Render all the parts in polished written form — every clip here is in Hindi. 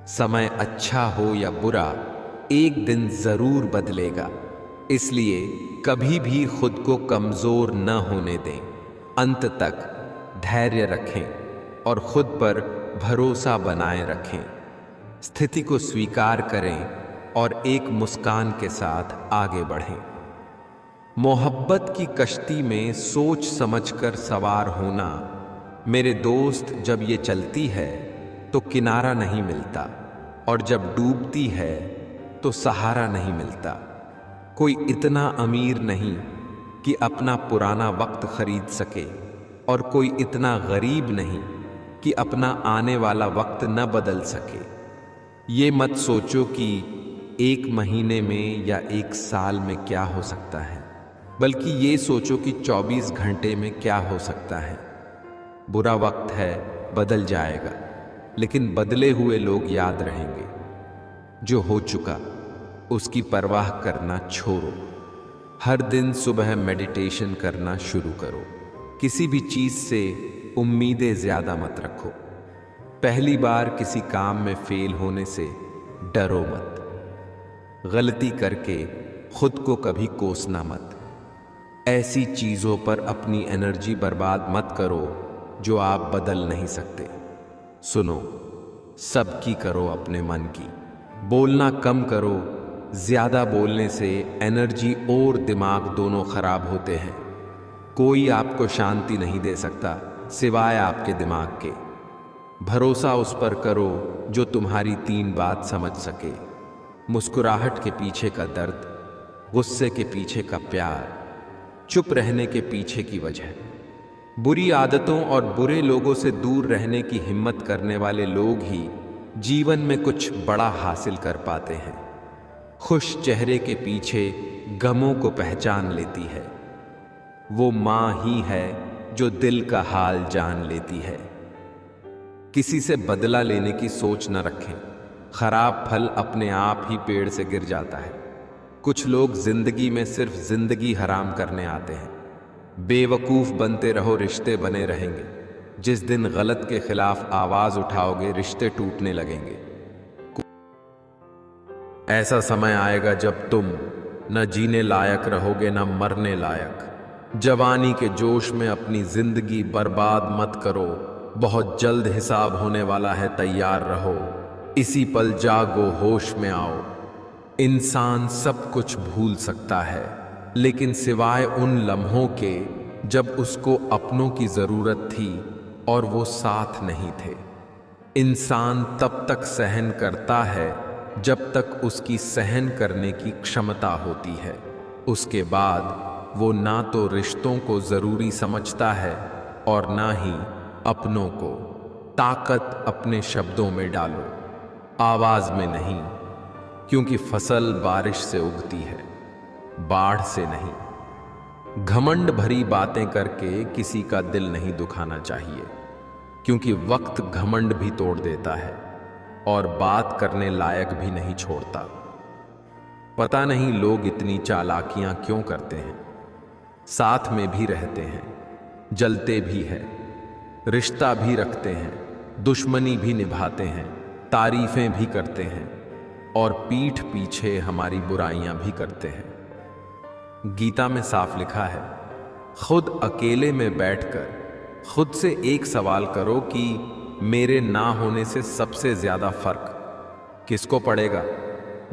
समय अच्छा हो या बुरा, एक दिन जरूर बदलेगा। इसलिए कभी भी खुद को कमजोर न होने दें। अंत तक धैर्य रखें और खुद पर भरोसा बनाए रखें। स्थिति को स्वीकार करें और एक मुस्कान के साथ आगे बढ़ें। मोहब्बत की कश्ती में सोच समझकर सवार होना। मेरे दोस्त, जब ये चलती है तो किनारा नहीं मिलता, और जब डूबती है तो सहारा नहीं मिलता। कोई इतना अमीर नहीं कि अपना पुराना वक्त खरीद सके, और कोई इतना गरीब नहीं कि अपना आने वाला वक्त न बदल सके। ये मत सोचो कि एक महीने में या एक साल में क्या हो सकता है, बल्कि ये सोचो कि 24 घंटे में क्या हो सकता है। बुरा वक्त है, बदल जाएगा, लेकिन बदले हुए लोग याद रहेंगे। जो हो चुका उसकी परवाह करना छोड़ो। हर दिन सुबह मेडिटेशन करना शुरू करो। किसी भी चीज से उम्मीदें ज्यादा मत रखो। पहली बार किसी काम में फेल होने से डरो मत। गलती करके खुद को कभी कोसना मत। ऐसी चीजों पर अपनी एनर्जी बर्बाद मत करो जो आप बदल नहीं सकते। सुनो, सबकी करो अपने मन की। बोलना कम करो। ज्यादा बोलने से एनर्जी और दिमाग दोनों खराब होते हैं। कोई आपको शांति नहीं दे सकता सिवाय आपके दिमाग के। भरोसा उस पर करो जो तुम्हारी 3 बात समझ सके। मुस्कुराहट के पीछे का दर्द, गुस्से के पीछे का प्यार, चुप रहने के पीछे की वजह। बुरी आदतों और बुरे लोगों से दूर रहने की हिम्मत करने वाले लोग ही जीवन में कुछ बड़ा हासिल कर पाते हैं। खुश चेहरे के पीछे गमों को पहचान लेती है। वो माँ ही है जो दिल का हाल जान लेती है। किसी से बदला लेने की सोच न रखें। खराब फल अपने आप ही पेड़ से गिर जाता है। कुछ लोग जिंदगी में सिर्फ जिंदगी हराम करने आते हैं। बेवकूफ बनते रहो, रिश्ते बने रहेंगे। जिस दिन गलत के खिलाफ आवाज उठाओगे, रिश्ते टूटने लगेंगे। ऐसा समय आएगा जब तुम न जीने लायक रहोगे न मरने लायक। जवानी के जोश में अपनी जिंदगी बर्बाद मत करो। बहुत जल्द हिसाब होने वाला है, तैयार रहो। इसी पल जागो, होश में आओ। इंसान सब कुछ भूल सकता है, लेकिन सिवाय उन लम्हों के जब उसको अपनों की जरूरत थी और वो साथ नहीं थे। इंसान तब तक सहन करता है जब तक उसकी सहन करने की क्षमता होती है। उसके बाद वो ना तो रिश्तों को जरूरी समझता है और ना ही अपनों को। ताकत अपने शब्दों में डालो, आवाज में नहीं, क्योंकि फसल बारिश से उगती है, बाढ़ से नहीं। घमंड भरी बातें करके किसी का दिल नहीं दुखाना चाहिए, क्योंकि वक्त घमंड भी तोड़ देता है और बात करने लायक भी नहीं छोड़ता। पता नहीं लोग इतनी चालाकियां क्यों करते हैं। साथ में भी रहते हैं, जलते भी हैं, रिश्ता भी रखते हैं, दुश्मनी भी निभाते हैं, तारीफें भी करते हैं और पीठ पीछे हमारी बुराइयां भी करते हैं। गीता में साफ लिखा है, खुद अकेले में बैठकर खुद से एक सवाल करो कि मेरे ना होने से सबसे ज्यादा फर्क किसको पड़ेगा।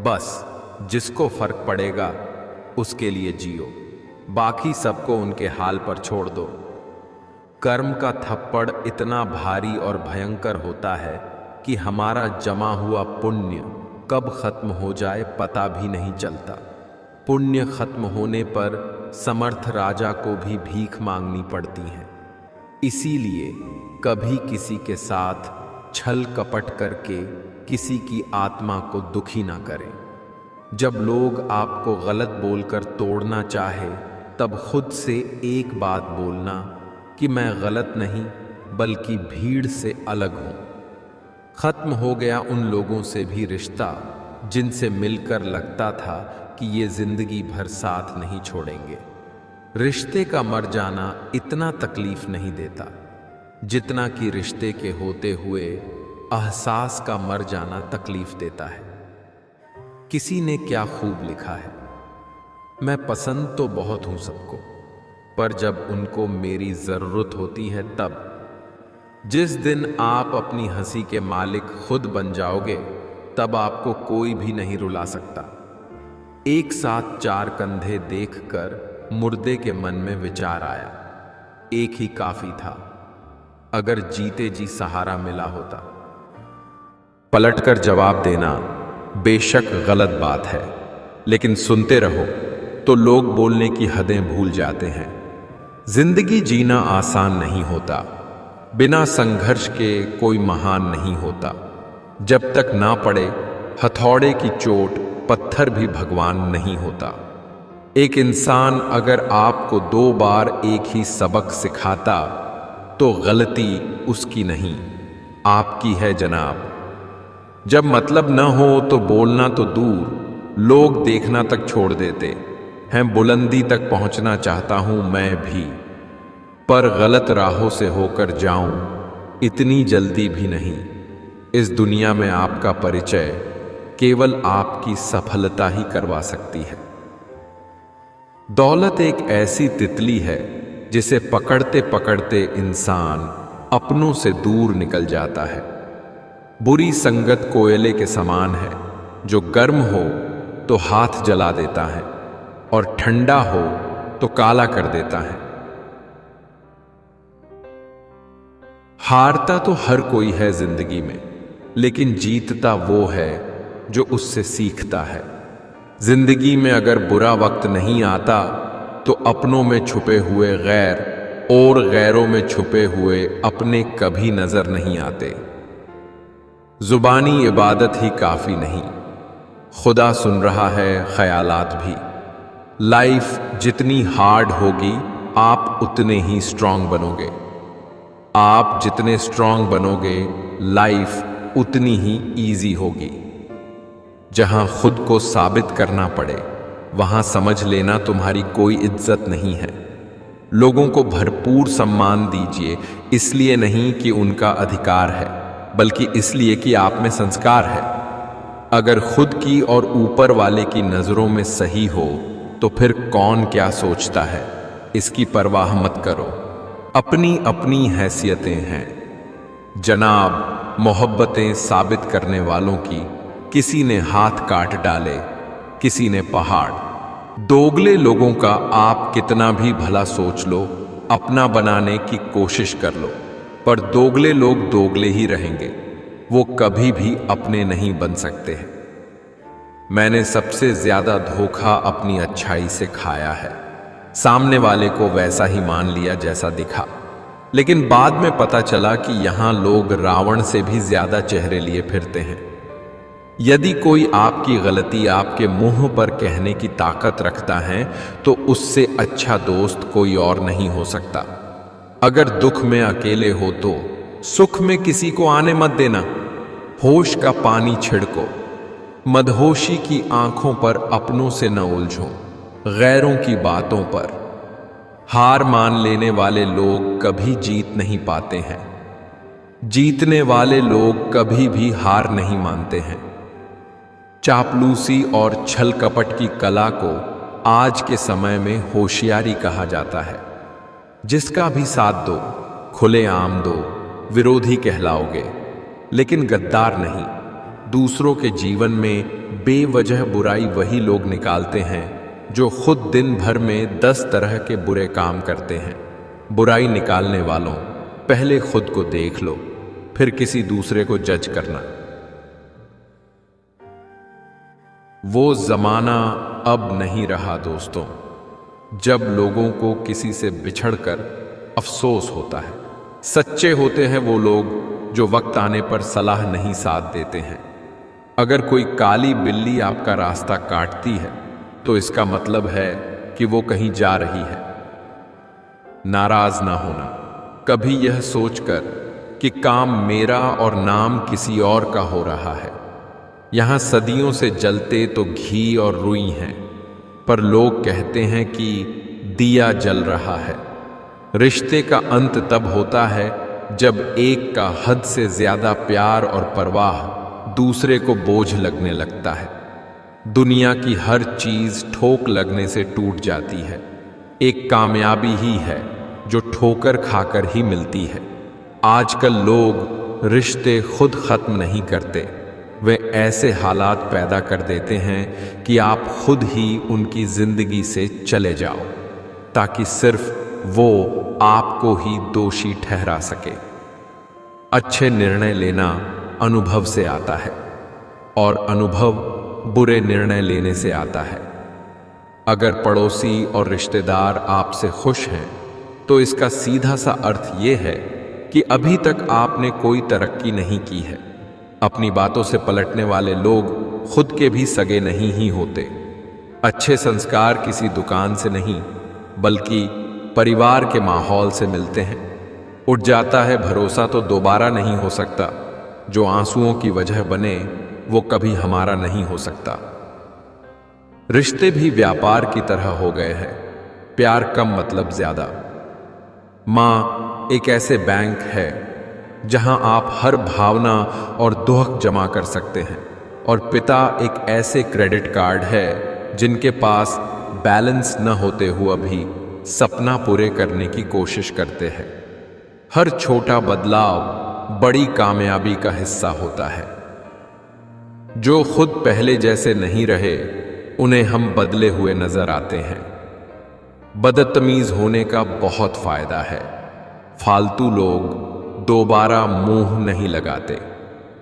बस जिसको फर्क पड़ेगा उसके लिए जियो, बाकी सबको उनके हाल पर छोड़ दो। कर्म का थप्पड़ इतना भारी और भयंकर होता है कि हमारा जमा हुआ पुण्य कब खत्म हो जाए पता भी नहीं चलता। पुण्य खत्म होने पर समर्थ राजा को भी भीख मांगनी पड़ती है। इसीलिए कभी किसी के साथ छल कपट करके किसी की आत्मा को दुखी ना करें। जब लोग आपको गलत बोलकर तोड़ना चाहे, तब खुद से एक बात बोलना कि मैं गलत नहीं बल्कि भीड़ से अलग हूं। खत्म हो गया उन लोगों से भी रिश्ता जिनसे मिलकर लगता था कि ये जिंदगी भर साथ नहीं छोड़ेंगे। रिश्ते का मर जाना इतना तकलीफ नहीं देता जितना कि रिश्ते के होते हुए एहसास का मर जाना तकलीफ देता है। किसी ने क्या खूब लिखा है, मैं पसंद तो बहुत हूं सबको, पर जब उनको मेरी जरूरत होती है तब। जिस दिन आप अपनी हंसी के मालिक खुद बन जाओगे, तब आपको कोई भी नहीं रुला सकता। एक साथ चार कंधे देखकर मुर्दे के मन में विचार आया, एक ही काफी था अगर जीते जी सहारा मिला होता। पलटकर जवाब देना बेशक गलत बात है, लेकिन सुनते रहो तो लोग बोलने की हदें भूल जाते हैं। जिंदगी जीना आसान नहीं होता, बिना संघर्ष के कोई महान नहीं होता। जब तक ना पड़े हथौड़े की चोट, पत्थर भी भगवान नहीं होता। एक इंसान अगर आपको 2 बार एक ही सबक सिखाता तो गलती उसकी नहीं, आपकी है जनाब। जब मतलब न हो तो बोलना तो दूर, लोग देखना तक छोड़ देते हैं। बुलंदी तक पहुंचना चाहता हूं मैं भी, पर गलत राहों से होकर जाऊं इतनी जल्दी भी नहीं। इस दुनिया में आपका परिचय केवल आपकी सफलता ही करवा सकती है। दौलत एक ऐसी तितली है जिसे पकड़ते पकड़ते इंसान अपनों से दूर निकल जाता है। बुरी संगत कोयले के समान है, जो गर्म हो तो हाथ जला देता है और ठंडा हो तो काला कर देता है। हारता तो हर कोई है जिंदगी में, लेकिन जीतता वो है जो उससे सीखता है। जिंदगी में अगर बुरा वक्त नहीं आता तो अपनों में छुपे हुए गैर और गैरों में छुपे हुए अपने कभी नजर नहीं आते। जुबानी इबादत ही काफी नहीं, खुदा सुन रहा है ख्यालात भी। लाइफ जितनी हार्ड होगी आप उतने ही स्ट्रांग बनोगे। आप जितने स्ट्रांग बनोगे लाइफ उतनी ही इजी होगी। जहां खुद को साबित करना पड़े वहां समझ लेना तुम्हारी कोई इज्जत नहीं है। लोगों को भरपूर सम्मान दीजिए, इसलिए नहीं कि उनका अधिकार है, बल्कि इसलिए कि आप में संस्कार है। अगर खुद की और ऊपर वाले की नजरों में सही हो तो फिर कौन क्या सोचता है इसकी परवाह मत करो। अपनी अपनी हैसियतें हैं जनाब। मोहब्बतें साबित करने वालों की किसी ने हाथ काट डाले, किसी ने पहाड़। दोगले लोगों का आप कितना भी भला सोच लो, अपना बनाने की कोशिश कर लो, पर दोगले लोग दोगले ही रहेंगे, वो कभी भी अपने नहीं बन सकते हैं। मैंने सबसे ज्यादा धोखा अपनी अच्छाई से खाया है। सामने वाले को वैसा ही मान लिया जैसा दिखा, लेकिन बाद में पता चला कि यहां लोग रावण से भी ज्यादा चेहरे लिए फिरते हैं। यदि कोई आपकी गलती आपके मुंह पर कहने की ताकत रखता है तो उससे अच्छा दोस्त कोई और नहीं हो सकता। अगर दुख में अकेले हो तो सुख में किसी को आने मत देना। होश का पानी छिड़को, मदहोशी की आंखों पर अपनों से न उलझो, गैरों की बातों पर। हार मान लेने वाले लोग कभी जीत नहीं पाते हैं, जीतने वाले लोग कभी भी हार नहीं मानते हैं। चापलूसी और छल कपट की कला को आज के समय में होशियारी कहा जाता है। जिसका भी साथ दो, खुलेआम दो, विरोधी कहलाओगे, लेकिन गद्दार नहीं। दूसरों के जीवन में बेवजह बुराई वही लोग निकालते हैं जो खुद दिन भर में 10 तरह के बुरे काम करते हैं। बुराई निकालने वालों, पहले खुद को देख लो, फिर किसी दूसरे को जज करना। वो जमाना अब नहीं रहा दोस्तों, जब लोगों को किसी से बिछड़कर अफसोस होता है। सच्चे होते हैं वो लोग जो वक्त आने पर सलाह नहीं साथ देते हैं। अगर कोई काली बिल्ली आपका रास्ता काटती है तो इसका मतलब है कि वो कहीं जा रही है। नाराज ना होना, कभी यह सोचकर कि काम मेरा और नाम किसी और का हो रहा है। यहां सदियों से जलते तो घी और रुई हैं, पर लोग कहते हैं कि दिया जल रहा है। रिश्ते का अंत तब होता है जब एक का हद से ज्यादा प्यार और परवाह दूसरे को बोझ लगने लगता है। दुनिया की हर चीज ठोक लगने से टूट जाती है। एक कामयाबी ही है जो ठोकर खाकर ही मिलती है। आजकल लोग रिश्ते खुद खत्म नहीं करते, वे ऐसे हालात पैदा कर देते हैं कि आप खुद ही उनकी जिंदगी से चले जाओ, ताकि सिर्फ वो आपको ही दोषी ठहरा सके। अच्छे निर्णय लेना अनुभव से आता है और अनुभव बुरे निर्णय लेने से आता है। अगर पड़ोसी और रिश्तेदार आपसे खुश हैं, तो इसका सीधा सा अर्थ ये है कि अभी तक आपने कोई तरक्की नहीं की है। अपनी बातों से पलटने वाले लोग खुद के भी सगे नहीं ही होते। अच्छे संस्कार किसी दुकान से नहीं, बल्कि परिवार के माहौल से मिलते हैं। उठ जाता है भरोसा तो दोबारा नहीं हो सकता। जो आंसुओं की वजह बने वो कभी हमारा नहीं हो सकता। रिश्ते भी व्यापार की तरह हो गए हैं, प्यार कम मतलब ज्यादा। माँ एक ऐसे बैंक है जहां आप हर भावना और दुख जमा कर सकते हैं, और पिता एक ऐसे क्रेडिट कार्ड है जिनके पास बैलेंस न होते हुए भी सपना पूरे करने की कोशिश करते हैं। हर छोटा बदलाव बड़ी कामयाबी का हिस्सा होता है। जो खुद पहले जैसे नहीं रहे उन्हें हम बदले हुए नजर आते हैं। बदतमीज होने का बहुत फायदा है। फालतू लोग दोबारा मुंह नहीं लगाते।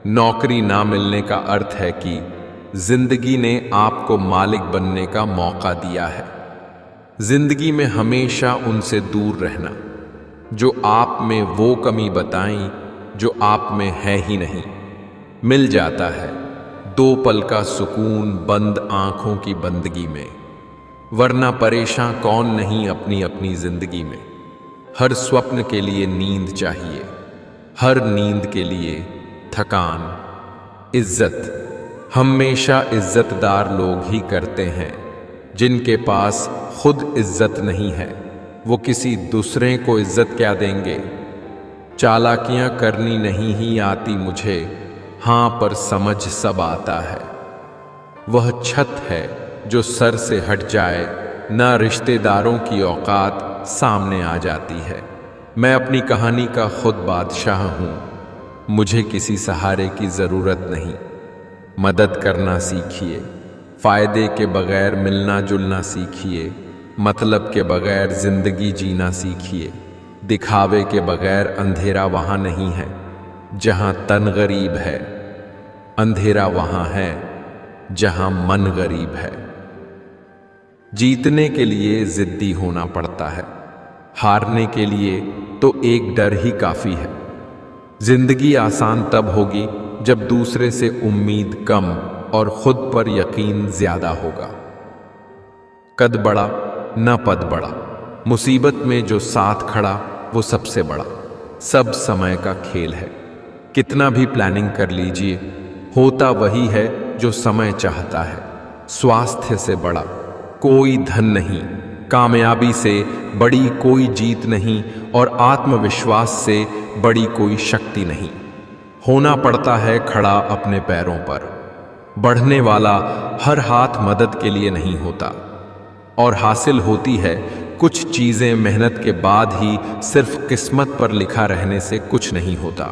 नौकरी ना मिलने का अर्थ है कि जिंदगी ने आपको मालिक बनने का मौका दिया है। जिंदगी में हमेशा उनसे दूर रहना जो आप में वो कमी बताएं जो आप में है ही नहीं। मिल जाता है 2 पल का सुकून बंद आंखों की बंदगी में, वरना परेशान कौन नहीं अपनी अपनी जिंदगी में। हर स्वप्न के लिए नींद चाहिए, हर नींद के लिए थकान। इज्जत हमेशा इज्जतदार लोग ही करते हैं। जिनके पास खुद इज्जत नहीं है वो किसी दूसरे को इज्जत क्या देंगे। चालाकियां करनी नहीं ही आती मुझे, हां पर समझ सब आता है। वह छत है जो सर से हट जाए, ना रिश्तेदारों की औकात सामने आ जाती है। मैं अपनी कहानी का खुद बादशाह हूं, मुझे किसी सहारे की जरूरत नहीं। मदद करना सीखिए, फायदे के बगैर मिलना जुलना सीखिए, मतलब के बगैर जिंदगी जीना सीखिए। दिखावे के बगैर अंधेरा वहां नहीं है जहां तन गरीब है, अंधेरा वहां है जहां मन गरीब है। जीतने के लिए जिद्दी होना पड़ता है, हारने के लिए तो एक डर ही काफी है। जिंदगी आसान तब होगी जब दूसरे से उम्मीद कम और खुद पर यकीन ज्यादा होगा। कद बड़ा न पद बड़ा, मुसीबत में जो साथ खड़ा वो सबसे बड़ा। सब समय का खेल है, कितना भी प्लानिंग कर लीजिए होता वही है जो समय चाहता है। स्वास्थ्य से बड़ा कोई धन नहीं, कामयाबी से बड़ी कोई जीत नहीं, और आत्मविश्वास से बड़ी कोई शक्ति नहीं। होना पड़ता है खड़ा अपने पैरों पर। बढ़ने वाला हर हाथ मदद के लिए नहीं होता, और हासिल होती है कुछ चीजें मेहनत के बाद ही। सिर्फ किस्मत पर लिखा रहने से कुछ नहीं होता।